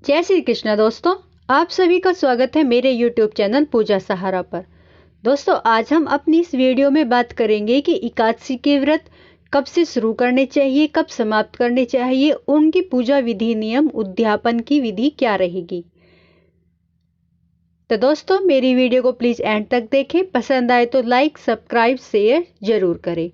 जय श्री कृष्णा दोस्तों, आप सभी का स्वागत है मेरे YouTube चैनल पूजा सहारा पर। दोस्तों, आज हम अपनी इस वीडियो में बात करेंगे कि एकादशी के व्रत कब से शुरू करने चाहिए, कब समाप्त करने चाहिए, उनकी पूजा विधि, नियम, उद्यापन की विधि क्या रहेगी। तो दोस्तों, मेरी वीडियो को प्लीज़ एंड तक देखें। पसंद आए तो लाइक, सब्सक्राइब, शेयर जरूर करें।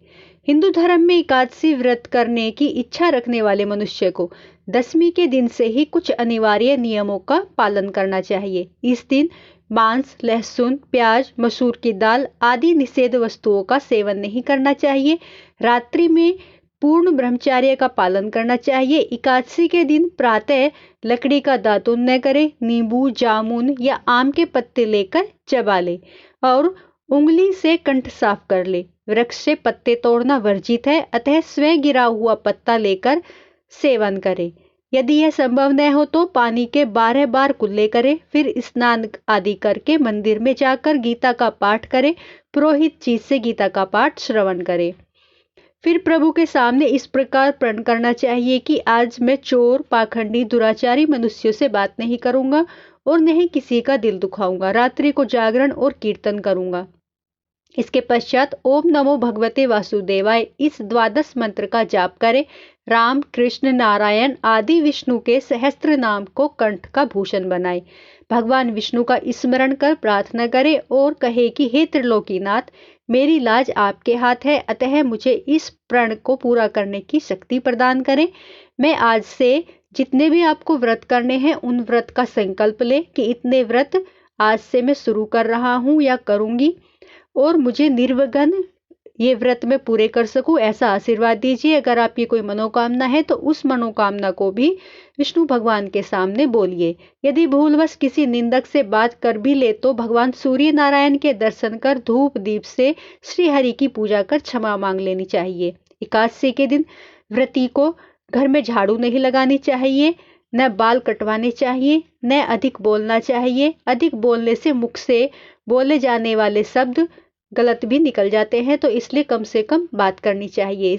हिंदू धर्म में एकादशी व्रत करने की इच्छा रखने वाले मनुष्य को दशमी के दिन से ही कुछ अनिवार्य नियमों का पालन करना चाहिए। इस दिन मांस, लहसुन, प्याज, मसूर की दाल आदि निषेध वस्तुओं का सेवन नहीं करना चाहिए। रात्रि में पूर्ण ब्रह्मचर्य का पालन करना चाहिए। एकादशी के दिन प्रातः लकड़ी का दातुन न करें। नींबू, जामुन या आम के पत्ते लेकर चबा ले और उंगली से कंठ साफ कर ले। वृक्ष से पत्ते तोड़ना वर्जित है, अतः स्वयं गिरा हुआ पत्ता लेकर सेवन करें। यदि यह संभव न हो तो पानी के 12 बार कुल्ले करें, फिर स्नान आदि करके मंदिर में जाकर गीता का पाठ करें। पुरोहित जी से गीता का पाठ श्रवण करें। फिर प्रभु के सामने इस प्रकार प्रण करना चाहिए कि आज मैं चोर, पाखंडी, दुराचारी मनुष्यों से बात नहीं करूंगा और न ही किसी का दिल दुखाऊंगा। रात्रि को जागरण और कीर्तन करूंगा। इसके पश्चात ओम नमो भगवते वासुदेवाय इस द्वादश मंत्र का जाप करें। राम, कृष्ण, नारायण आदि विष्णु के सहस्त्र नाम को कंठ का भूषण बनाए। भगवान विष्णु का स्मरण कर प्रार्थना करे और कहे कि हे त्रिलोकीनाथ, मेरी लाज आपके हाथ है, अतः मुझे इस प्रण को पूरा करने की शक्ति प्रदान करें। मैं आज से जितने भी आपको व्रत करने हैं उन व्रत का संकल्प ले कि इतने व्रत आज से मैं शुरू कर रहा हूँ या करूँगी और मुझे निर्विघ्न ये व्रत में पूरे कर सकूं, ऐसा आशीर्वाद दीजिए। अगर आपकी कोई मनोकामना है तो उस मनोकामना को भी विष्णु भगवान के सामने बोलिए। यदि भूलवश किसी निंदक से बात कर भी ले तो भगवान सूर्य नारायण के दर्शन कर धूप दीप से श्री हरि की पूजा कर क्षमा मांग लेनी चाहिए। एकादशी के दिन व्रती को घर में झाड़ू नहीं लगानी चाहिए, न बाल कटवाने चाहिए, न अधिक बोलना चाहिए। अधिक बोलने से मुख से बोले जाने वाले शब्द गलत भी निकल जाते हैं, तो इसलिए कम से कम बात करनी चाहिए।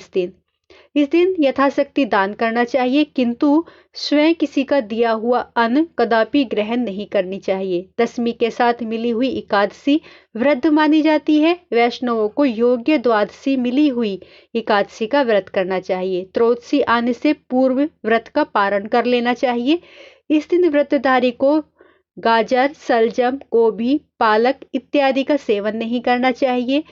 इस दिन यथाशक्ति दान करना चाहिए, किंतु स्वयं किसी का दिया हुआ अन्न कदापि ग्रहण नहीं करनी चाहिए। दशमी के साथ मिली हुई एकादशी व्रत मानी जाती है। वैष्णवों को योग्य द्वादशी मिली हुई एकादशी का व्रत करना चाहिए। त्रयोदशी आने से पूर्व व्रत का पारण कर लेना चाहिए। इस दिन व्रतधारी को गाजर, सलजम, गोभी, पालक इत्यादि का सेवन नहीं करना चाहिए।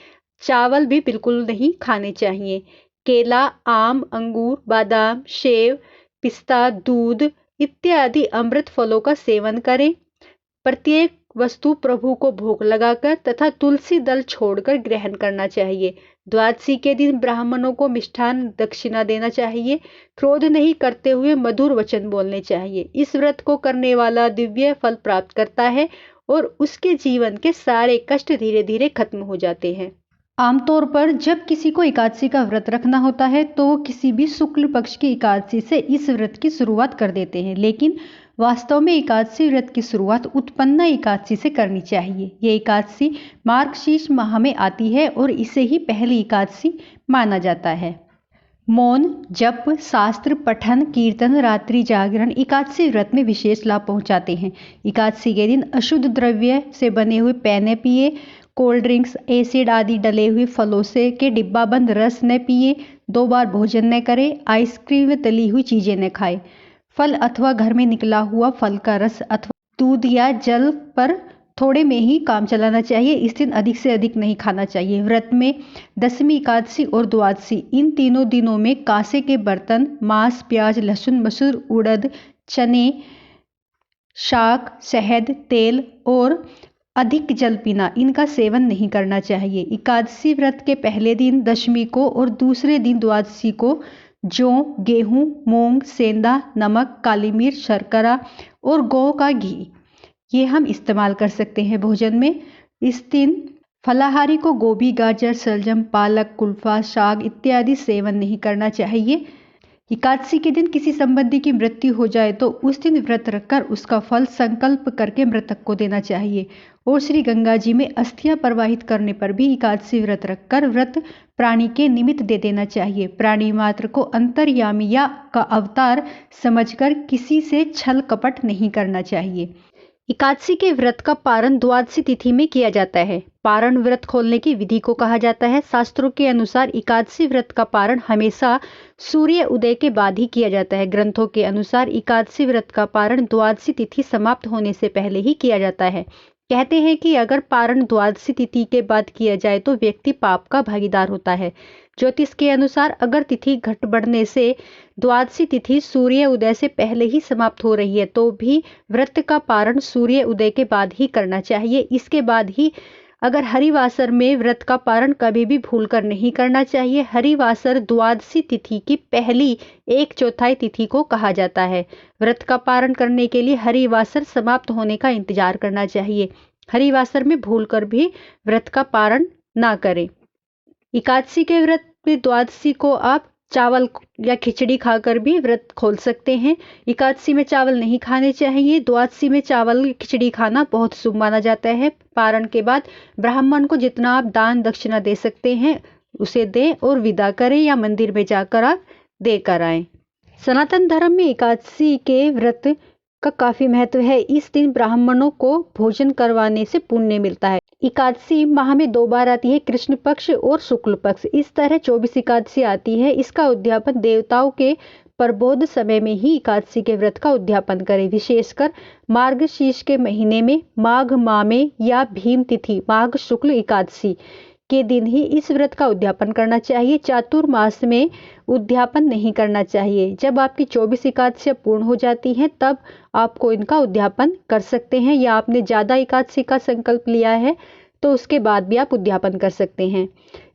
चावल भी बिल्कुल नहीं खाने चाहिए। केला, आम, अंगूर, बादाम, सेव, पिस्ता, दूध इत्यादि अमृत फलों का सेवन करें। प्रत्येक वस्तु प्रभु को भोग लगाकर तथा तुलसी दल छोड़कर ग्रहण करना चाहिए। द्वादशी के दिन ब्राह्मणों को मिष्ठान दक्षिणा देना चाहिए। क्रोध नहीं करते हुए मधुर वचन बोलने चाहिए। इस व्रत को करने वाला दिव्य फल प्राप्त करता है और उसके जीवन के सारे कष्ट धीरे धीरे खत्म हो जाते हैं। आमतौर पर जब किसी को एकादशी का व्रत रखना होता है तो वो किसी भी शुक्ल पक्ष की एकादशी से इस व्रत की शुरुआत कर देते हैं, लेकिन वास्तव में एकादशी व्रत की शुरुआत उत्पन्ना एकादशी से करनी चाहिए। ये एकादशी मार्गशीर्ष माह में आती है और इसे ही पहली एकादशी माना जाता है। मौन, जप, शास्त्र पठन, कीर्तन, रात्रि जागरण एकादशी व्रत में विशेष लाभ पहुंचाते हैं। एकादशी के दिन अशुद्ध द्रव्य से बने हुए पेय पिए, कोल्ड ड्रिंक्स, एसिड आदि डले हुए फलों से के डिब्बाबंद रस न पिए, 2 बार भोजन न करें, आइसक्रीम व तली हुई चीजें न खाएं। फल अथवा घर में निकला हुआ फल का रस अथवा दूध या जल पर थोड़े में ही काम चलाना चाहिए। इस दिन अधिक से अधिक नहीं खाना चाहिए। व्रत में दशमी, एकादशी और द्वादशी इन तीनों दिनों में कांसे के बर्तन, मांस, प्याज, लहसुन, मसूर, उड़द, चने, शाक, शहद, तेल और अधिक जल पीना इनका सेवन नहीं करना चाहिए। एकादशी व्रत के पहले दिन दशमी को और दूसरे दिन द्वादशी को जौ, गेहूं, मूंग, सेंधा, नमक, काली मिर्च, शर्करा और गौ का घी ये हम इस्तेमाल कर सकते हैं भोजन में। इस दिन फलाहारी को गोभी, गाजर, शलजम, पालक, कुल्फा, साग इत्यादि सेवन नहीं करना चाहिए। एकादशी के दिन किसी संबंधी की मृत्यु हो जाए तो उस दिन व्रत रखकर उसका फल संकल्प करके मृतक को देना चाहिए। और श्री गंगा जी में अस्थियां प्रवाहित करने पर भी एकादशी व्रत रखकर व्रत प्राणी के निमित्त दे देना चाहिए। प्राणी मात्र को अंतर्यामी या का अवतार समझकर किसी से छल कपट नहीं करना चाहिए। एकादशी के व्रत का पारण द्वादशी तिथि में किया जाता है। पारण व्रत खोलने की विधि को कहा जाता है। शास्त्रों के अनुसार एकादशी व्रत का पारण हमेशा सूर्य उदय के बाद ही किया जाता है। ग्रंथों के अनुसार एकादशी व्रत का पारण द्वादशी तिथि समाप्त होने से पहले ही किया जाता है। कहते हैं कि अगर पारण द्वादशी तिथि के बाद किया जाए तो व्यक्ति पाप का भागीदार होता है। ज्योतिष के अनुसार अगर तिथि घट बढ़ने से द्वादशी तिथि सूर्य उदय से पहले ही समाप्त हो रही है तो भी व्रत का पारण सूर्य उदय के बाद ही करना चाहिए। इसके बाद ही अगर हरिवासर में व्रत का पारण कभी भी भूलकर नहीं करना चाहिए। हरिवासर द्वादशी तिथि की पहली 1/4 तिथि को कहा जाता है। व्रत का पारण करने के लिए हरिवासर समाप्त होने का इंतजार करना चाहिए। हरिवासर में भूलकर भी व्रत का पारण ना करें। एकादशी के व्रत में द्वादशी को आप चावल या खिचड़ी खाकर भी व्रत खोल सकते हैं। एकादशी में चावल नहीं खाने चाहिए। द्वादशी में चावल खिचड़ी खाना बहुत शुभ माना जाता है। पारण के बाद ब्राह्मण को जितना आप दान दक्षिणा दे सकते हैं उसे दें और विदा करें या मंदिर में जाकर आप देकर आएं। सनातन धर्म में एकादशी के व्रत का काफी महत्व है। इस दिन ब्राह्मणों को भोजन करवाने से पुण्य मिलता है। एकादशी माह में 2 बार आती है, कृष्ण पक्ष और शुक्ल पक्ष। इस तरह 24 एकादशी आती है। इसका उद्यापन देवताओं के प्रबोध समय में ही एकादशी के व्रत का उद्यापन करें। विशेषकर मार्गशीर्ष के महीने में माघ माह में या भीम तिथि माघ शुक्ल एकादशी के दिन ही इस व्रत का उद्यापन करना चाहिए। चातुर्मास में उद्यापन नहीं करना चाहिए। जब आपकी 24 एकादशियां पूर्ण हो जाती हैं तब आपको इनका उद्यापन कर सकते हैं, या आपने ज़्यादा एकादशी का संकल्प लिया है तो उसके बाद भी आप उद्यापन कर सकते हैं।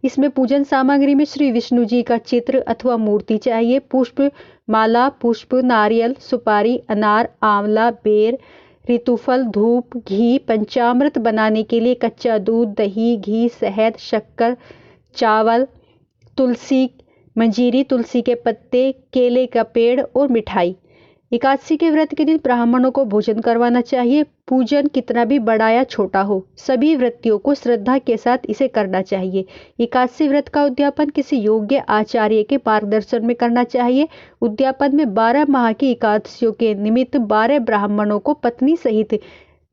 इसमें पूजन सामग्री में श्री विष्णु जी का चित्र अथवा मूर्ति चाहिए। पुष्प माला, पुष्प, नारियल, सुपारी, अनार, आंवला, बेर, ऋतुफल, धूप, घी। पंचामृत बनाने के लिए कच्चा दूध, दही, घी, शहद, शक्कर, चावल, तुलसी मंजीरी, तुलसी के पत्ते, केले का पेड़ और मिठाई। एकादशी के व्रत के दिन ब्राह्मणों को भोजन करवाना चाहिए। पूजन कितना भी बड़ा या छोटा हो, सभी व्रतियों को श्रद्धा के साथ इसे करना चाहिए। एकादशी व्रत का उद्यापन किसी योग्य आचार्य के मार्गदर्शन में करना चाहिए। उद्यापन में 12 माह की एकादशियों के निमित्त 12 ब्राह्मणों को पत्नी सहित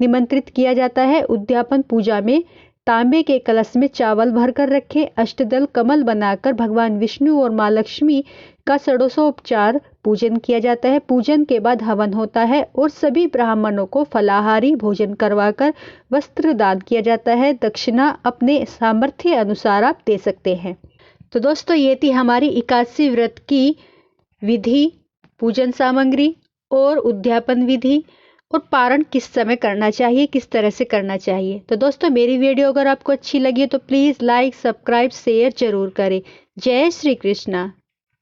निमंत्रित किया जाता है। उद्यापन पूजा में तांबे के कलश में चावल भरकर रखें। अष्टदल कमल बनाकर भगवान विष्णु और माँ लक्ष्मी का षोडशोपचार पूजन किया जाता है। पूजन के बाद हवन होता है और सभी ब्राह्मणों को फलाहारी भोजन करवाकर वस्त्र दान किया जाता है। दक्षिणा अपने सामर्थ्य अनुसार आप दे सकते हैं। तो दोस्तों, ये थी हमारी एकादशी व्रत की विधि, पूजन सामग्री और उद्यापन विधि, और पारण किस समय करना चाहिए, किस तरह से करना चाहिए। तो दोस्तों, मेरी वीडियो अगर आपको अच्छी लगी है तो प्लीज़ लाइक, सब्सक्राइब, शेयर जरूर करें। जय श्री कृष्णा।